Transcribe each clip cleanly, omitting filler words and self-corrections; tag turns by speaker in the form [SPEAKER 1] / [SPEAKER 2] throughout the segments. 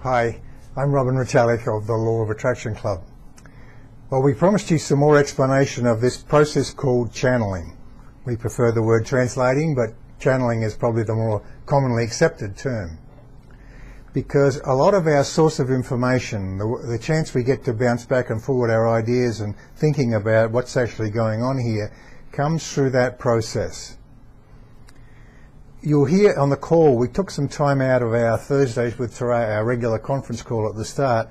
[SPEAKER 1] Hi, I'm Robin Retallick of the Law of Attraction Club. Well, we promised you some more explanation of this process called channeling. We prefer the word translating, but channeling is probably the more commonly accepted term. Because a lot of our source of information, the chance we get to bounce back and forward our ideas and thinking about what's actually going on here, comes through that process. You'll hear on the call, we took some time out of our Thursdays with Terah, our regular conference call at the start,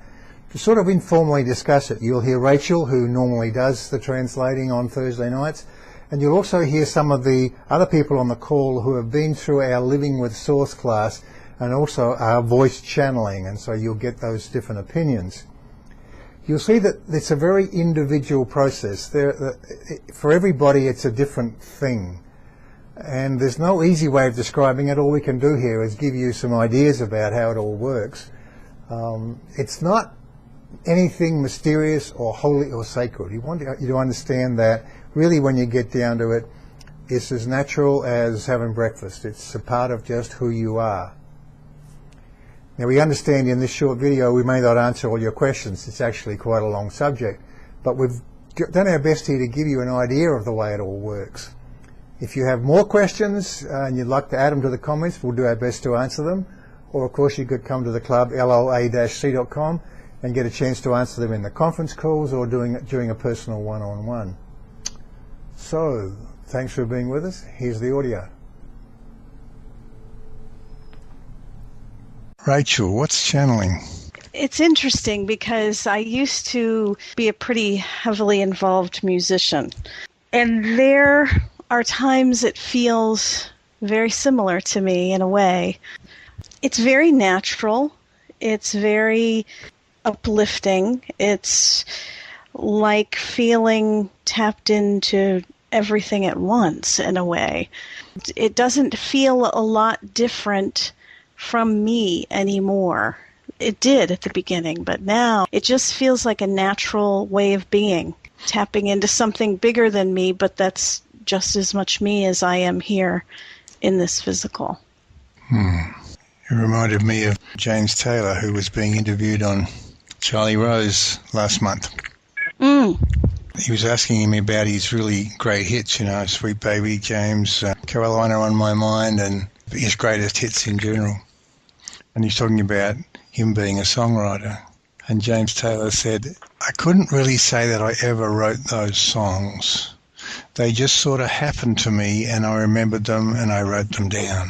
[SPEAKER 1] to sort of informally discuss it. You'll hear Rachel, who normally does the translating on Thursday nights, and you'll also hear some of the other people on the call who have been through our Living with Source class and also our voice channeling, and so you'll get those different opinions. You'll see that it's a very individual process. For everybody, it's a different thing. And there's no easy way of describing it. All we can do here is give you some ideas about how it all works. It's not anything mysterious or holy or sacred. You want you to understand that really when you get down to it, it's as natural as having breakfast. It's a part of just who you are. Now we understand in this short video we may not answer all your questions. It's actually quite a long subject, but we've done our best here to give you an idea of the way it all works. If you have more questions and you'd like to add them to the comments, we'll do our best to answer them. Or of course you could come to the club, loa-c.com, and get a chance to answer them in the conference calls or during a personal one-on-one. So, thanks for being with us. Here's the audio. Rachel, what's channeling?
[SPEAKER 2] It's interesting because I used to be a pretty heavily involved musician. And there are times it feels very similar to me in a way. It's very natural. It's very uplifting. It's like feeling tapped into everything at once in a way. It doesn't feel a lot different from me anymore. It did at the beginning, but now it just feels like a natural way of being, tapping into something bigger than me, but that's just as much me as I am here in this physical.
[SPEAKER 1] It reminded me of James Taylor, who was being interviewed on Charlie Rose last month. He was asking him about his really great hits, you know, Sweet Baby, James, Carolina on My Mind, and his greatest hits in general. And he's talking about him being a songwriter. And James Taylor said, I couldn't really say that I ever wrote those songs. They just sort of happened to me, and I remembered them, and I wrote them down.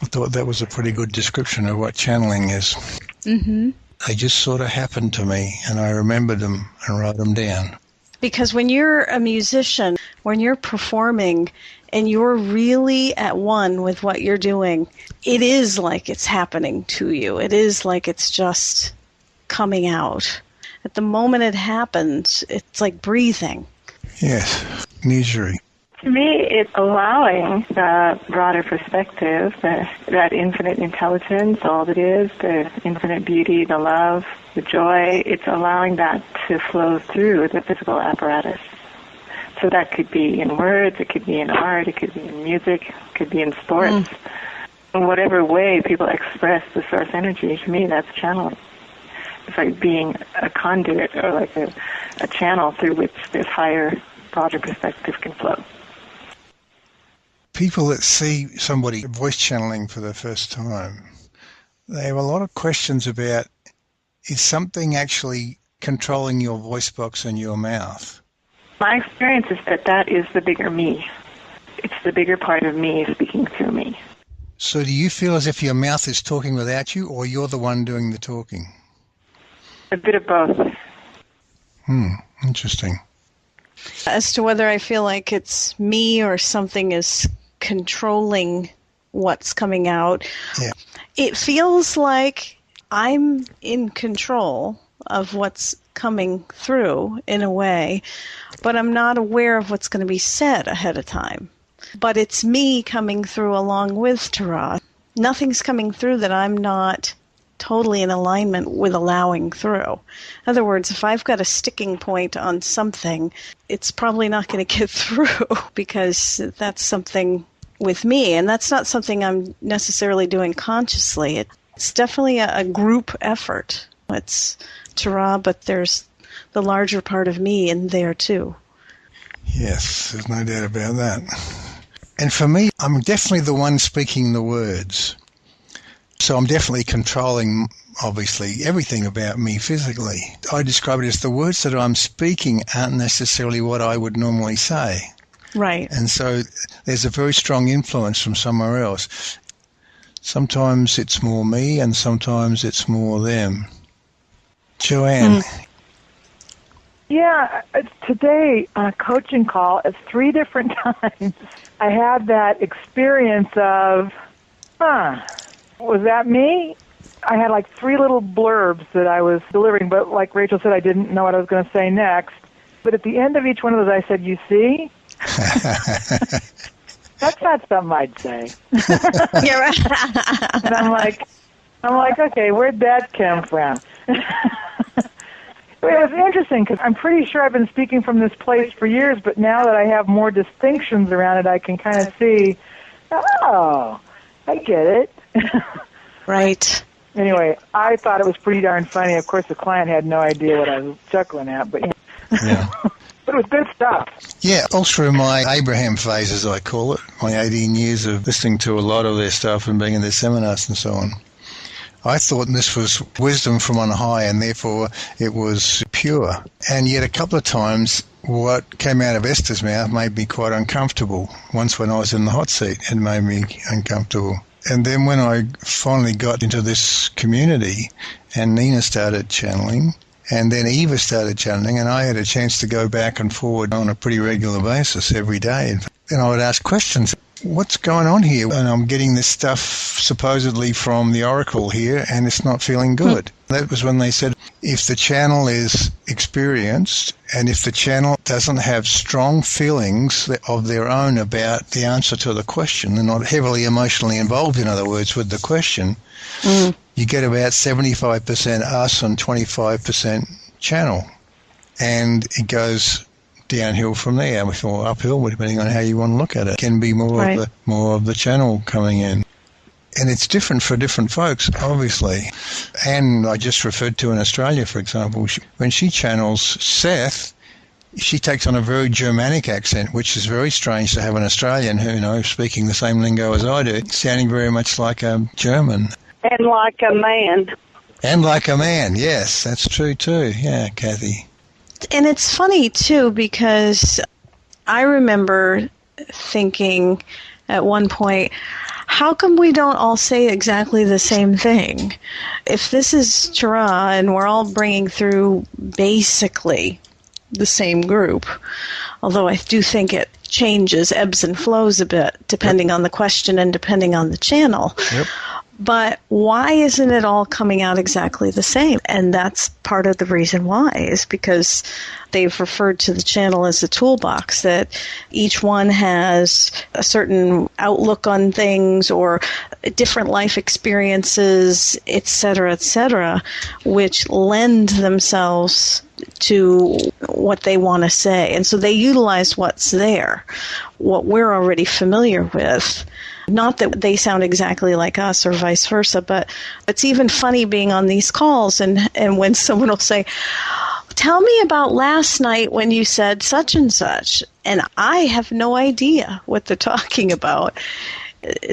[SPEAKER 1] I thought that was a pretty good description of what channeling is. They just sort of happened to me, and I remembered them and wrote them down.
[SPEAKER 2] Because when you're a musician, when you're performing, and you're really at one with what you're doing, it is like it's happening to you. It is like it's just coming out. At the moment it happens, it's like breathing.
[SPEAKER 1] Yes, Nirjhari.
[SPEAKER 3] To me, it's allowing the broader perspective, that infinite intelligence, all that is, the infinite beauty, the love, the joy. It's allowing that to flow through the physical apparatus. So that could be in words, it could be in art, it could be in music, it could be in sports. In whatever way people express the source energy, to me, that's channeling. It's like being a conduit or like a channel through which this higher, broader perspective can flow.
[SPEAKER 1] People that see somebody voice channeling for the first time, they have a lot of questions about, is something actually controlling your voice box and your mouth?
[SPEAKER 3] My experience is that is the bigger me. It's the bigger part of me speaking through me.
[SPEAKER 1] So do you feel as if your mouth is talking without you, or you're the one doing the talking?
[SPEAKER 3] A bit of both.
[SPEAKER 1] Interesting.
[SPEAKER 2] As to whether I feel like it's me or something is controlling what's coming out, it feels like I'm in control of what's coming through in a way, but I'm not aware of what's going to be said ahead of time. But it's me coming through along with Terah. Nothing's coming through that I'm not totally in alignment with allowing through. In other words, if I've got a sticking point on something, it's probably not going to get through because that's something with me, and that's not something I'm necessarily doing consciously. It's definitely a group effort. It's Terah, but there's the larger part of me in there too.
[SPEAKER 4] Yes, there's no doubt about that. And for me, I'm definitely the one speaking the words. So I'm definitely controlling, obviously, everything about me physically. I describe it as the words that I'm speaking aren't necessarily what I would normally say.
[SPEAKER 2] Right.
[SPEAKER 4] And so there's a very strong influence from somewhere else. Sometimes it's more me and sometimes it's more them. Joanne.
[SPEAKER 5] Yeah, today on a coaching call, it's 3 different times, I had that experience of, was that me? I had like 3 little blurbs that I was delivering, but like Rachel said, I didn't know what I was going to say next. But at the end of each one of those, I said, you see? That's not something I'd say.
[SPEAKER 2] You're right.
[SPEAKER 5] And I'm like, okay, where'd that come from? It was interesting because I'm pretty sure I've been speaking from this place for years, but now that I have more distinctions around it, I can kind of see, oh, I get it.
[SPEAKER 2] Right.
[SPEAKER 5] Anyway, I thought it was pretty darn funny. Of course, the client had no idea what I was chuckling at, but
[SPEAKER 4] Yeah.
[SPEAKER 5] but it was good stuff.
[SPEAKER 4] Yeah, all through my Abraham phase, as I call it, my 18 years of listening to a lot of their stuff and being in their seminars and so on, I thought this was wisdom from on high and therefore it was pure. And yet a couple of times what came out of Esther's mouth made me quite uncomfortable. Once when I was in the hot seat, it made me uncomfortable. And then when I finally got into this community and Nina started channeling, and then Eva started channeling, and I had a chance to go back and forward on a pretty regular basis every day. And I would ask questions. What's going on here? And I'm getting this stuff supposedly from the Oracle here, and it's not feeling good. That was when they said, if the channel is experienced, and if the channel doesn't have strong feelings of their own about the answer to the question, they're not heavily emotionally involved, in other words, with the question, you get about 75% us and 25% channel. And it goes downhill from there, or uphill, depending on how you want to look at it. It can be more of the channel coming in. And it's different for different folks, obviously. And I just referred to in Australia, for example, when she channels Seth, she takes on a very Germanic accent, which is very strange to have an Australian who, speaking the same lingo as I do, sounding very much like a German.
[SPEAKER 6] And like a man.
[SPEAKER 4] And like a man, yes, that's true too. Yeah, Cathy.
[SPEAKER 2] And it's funny, too, because I remember thinking at one point, how come we don't all say exactly the same thing? If this is Terah and we're all bringing through basically the same group, although I do think it changes, ebbs and flows a bit, depending on the question and depending on the channel.
[SPEAKER 4] Yep.
[SPEAKER 2] But why isn't it all coming out exactly the same? And that's part of the reason why, is because they've referred to the channel as a toolbox, that each one has a certain outlook on things or different life experiences, et cetera, which lend themselves to what they want to say. And so they utilize what's there, what we're already familiar with. Not that they sound exactly like us or vice versa, but it's even funny being on these calls and when someone will say, tell me about last night when you said such and such, and I have no idea what they're talking about.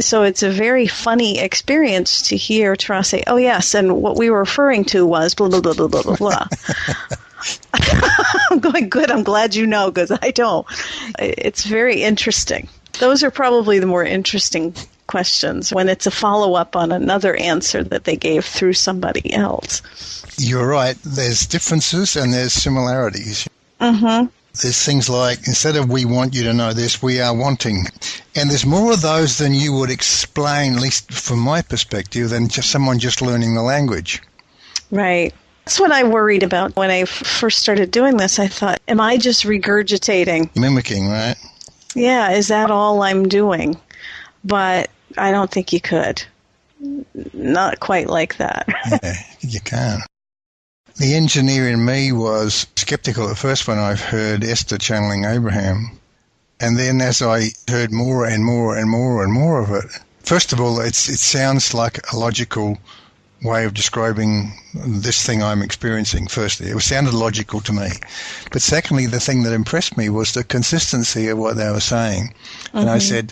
[SPEAKER 2] So it's a very funny experience to hear Terah say, oh yes, and what we were referring to was blah, blah, blah, blah, blah, blah, blah. I'm going, good, I'm glad you know, because I don't. It's very interesting. Those are probably the more interesting questions when it's a follow-up on another answer that they gave through somebody else.
[SPEAKER 4] You're right. There's differences and there's similarities.
[SPEAKER 2] Mm-hmm.
[SPEAKER 4] There's things like, instead of we want you to know this, we are wanting. And there's more of those than you would explain, at least from my perspective, than just someone just learning the language.
[SPEAKER 2] Right. That's what I worried about when I first started doing this. I thought, am I just regurgitating?
[SPEAKER 4] Mimicking, right?
[SPEAKER 2] Yeah, is that all I'm doing? But I don't think you could. Not quite like that.
[SPEAKER 4] Yeah, you can't. The engineer in me was skeptical at first when I heard Esther channeling Abraham. And then as I heard more and more and more and more of it, first of all, it sounds like a logical way of describing this thing I'm experiencing, firstly. It sounded logical to me. But secondly, the thing that impressed me was the consistency of what they were saying. And I said,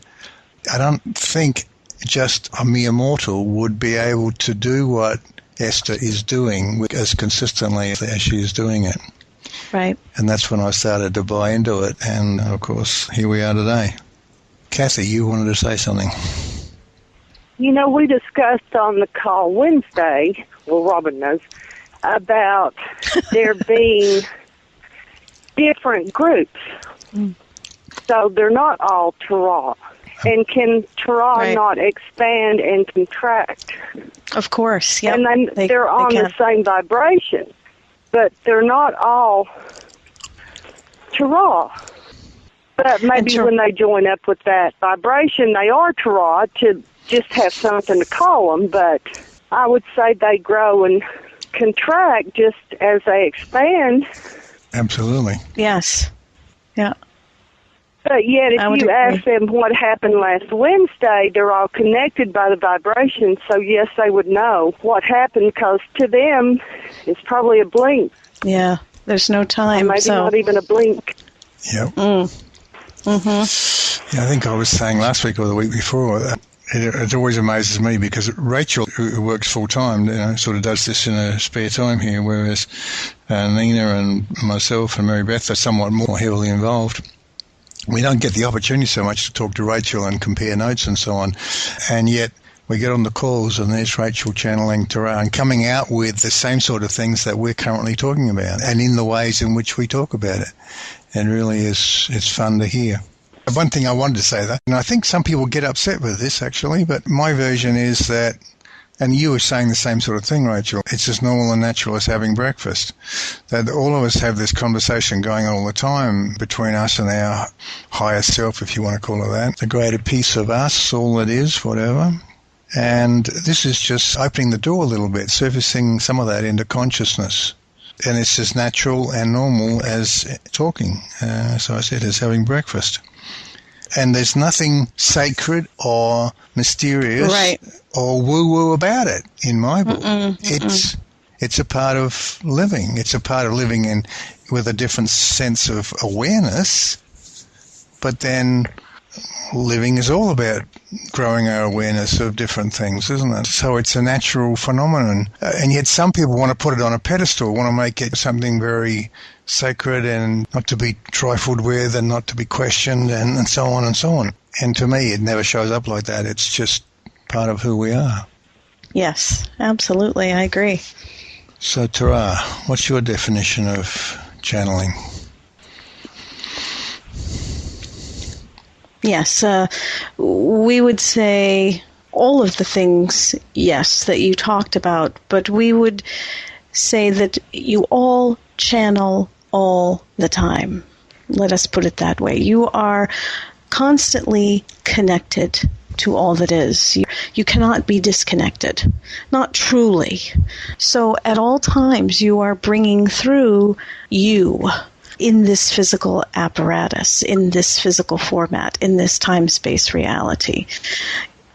[SPEAKER 4] I don't think just a mere mortal would be able to do what Esther is doing as consistently as she is doing it.
[SPEAKER 2] Right.
[SPEAKER 4] And that's when I started to buy into it. And, of course, here we are today. Cathy, you wanted to say something.
[SPEAKER 6] You know, we discussed on the call Wednesday, well, Robin knows, about there being different groups. So they're not all Terah. And can Terah not expand and contract?
[SPEAKER 2] Of course, yeah.
[SPEAKER 6] And they're on the same vibration, but they're not all Terah. But maybe when they join up with that vibration, they are Terah to just have something to call them, but I would say they grow and contract just as they expand.
[SPEAKER 4] Absolutely.
[SPEAKER 2] Yes. Yeah.
[SPEAKER 6] But yet, if you ask them what happened last Wednesday, they're all connected by the vibration, so yes, they would know what happened, because to them, it's probably a blink.
[SPEAKER 2] Yeah, there's no time.
[SPEAKER 6] Or maybe not even a blink.
[SPEAKER 4] Yep. Yeah, I think I was saying last week or the week before, it always amazes me because Rachel, who works full-time, sort of does this in her spare time here, whereas Nina and myself and Mary Beth are somewhat more heavily involved. We don't get the opportunity so much to talk to Rachel and compare notes and so on, and yet we get on the calls and there's Rachel channeling Terah and coming out with the same sort of things that we're currently talking about and in the ways in which we talk about it. And really it's fun to hear. One thing I wanted to say, though, and I think some people get upset with this actually, but my version is that, and you were saying the same sort of thing, Rachel, it's as normal and natural as having breakfast. That all of us have this conversation going on all the time between us and our higher self, if you want to call it that, the greater piece of us, all it is, whatever. And this is just opening the door a little bit, surfacing some of that into consciousness. And it's as natural and normal as talking, so I said, as having breakfast. And there's nothing sacred or mysterious or woo-woo about it in my book. It's a part of living. It's a part of living with a different sense of awareness, but then living is all about growing our awareness of different things, isn't it? So it's a natural phenomenon. And yet some people want to put it on a pedestal, want to make it something very sacred and not to be trifled with and not to be questioned and so on and so on. And to me, it never shows up like that. It's just part of who we are.
[SPEAKER 2] Yes, absolutely. I agree.
[SPEAKER 4] So, Terah, what's your definition of channeling?
[SPEAKER 2] Yes, we would say all of the things, yes, that you talked about, but we would say that you all channel all the time. Let us put it that way. You are constantly connected to all that is. You cannot be disconnected, not truly. So at all times you are bringing through you in this physical apparatus, in this physical format, in this time-space reality.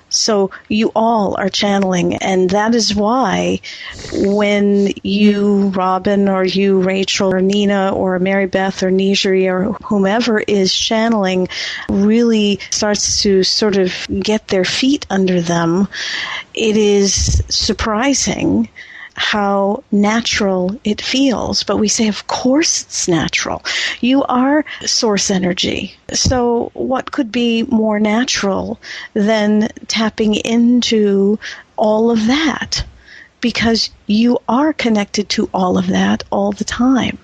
[SPEAKER 2] So you all are channeling, and that is why when you, Robin, or you, Rachel, or Nina, or Mary Beth, or Nirjhari, or whomever is channeling, really starts to sort of get their feet under them, it is surprising how natural it feels. But we say, of course it's natural. You are source energy. So what could be more natural than tapping into all of that? Because you are connected to all of that all the time.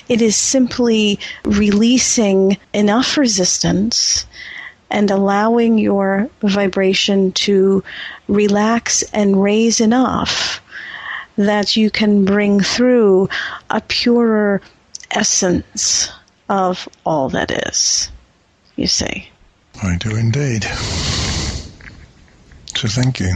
[SPEAKER 2] It is simply releasing enough resistance and allowing your vibration to relax and raise enough that you can bring through a purer essence of all that is, you see.
[SPEAKER 4] I do indeed. So thank you.